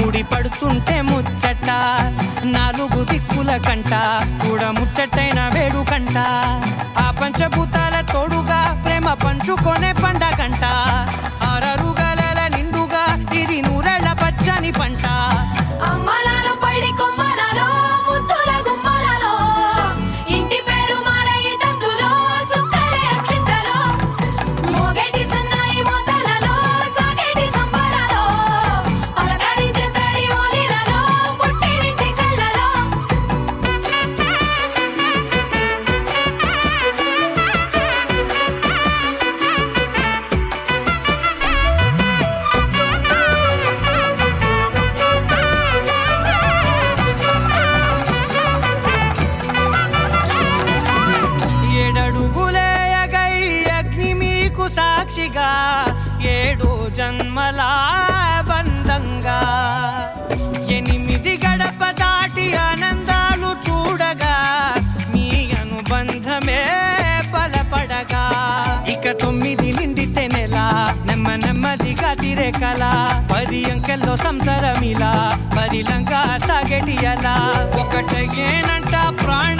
ముడి పడుతుంటే ముచ్చట నాలుగు దిక్కుల కంట చూడ ముచ్చటైన వేడుకంట ఆ పంచభూతాల తోడుగా ప్రేమ పంచుకొనే పండగంట ఆరరుగల నిండుగా ఇది నూరెళ్ళ పచ్చని పంట అమ్మలాలో పడి కొమ్మలలో ముద్దుల గుమ్మలలో ఇంటి పేరు మారయి తందులో చుక్కలే అక్షింతలో మోగేటి సన్నాయి మోతలలో సాగేటి సంబరాలో పలకరించే తడి ఓలిలలో పుట్టినింటి కళ్ళలో ఏడడుగులేయగై అగ్ని మీకు సాక్షిగా 7 జన్మల బంధంగా 8 గడప దాటి ఆనందాలు చూడగా మీ అనుబంధమే బలపడగా ఇక 9 నిండితే నెల నెమ్మదిగా తిరే కల 10 అంకెల్లో సంసారమిలా పరిలంగా సాగేటి అలా ఒకటేనంట ప్రాణ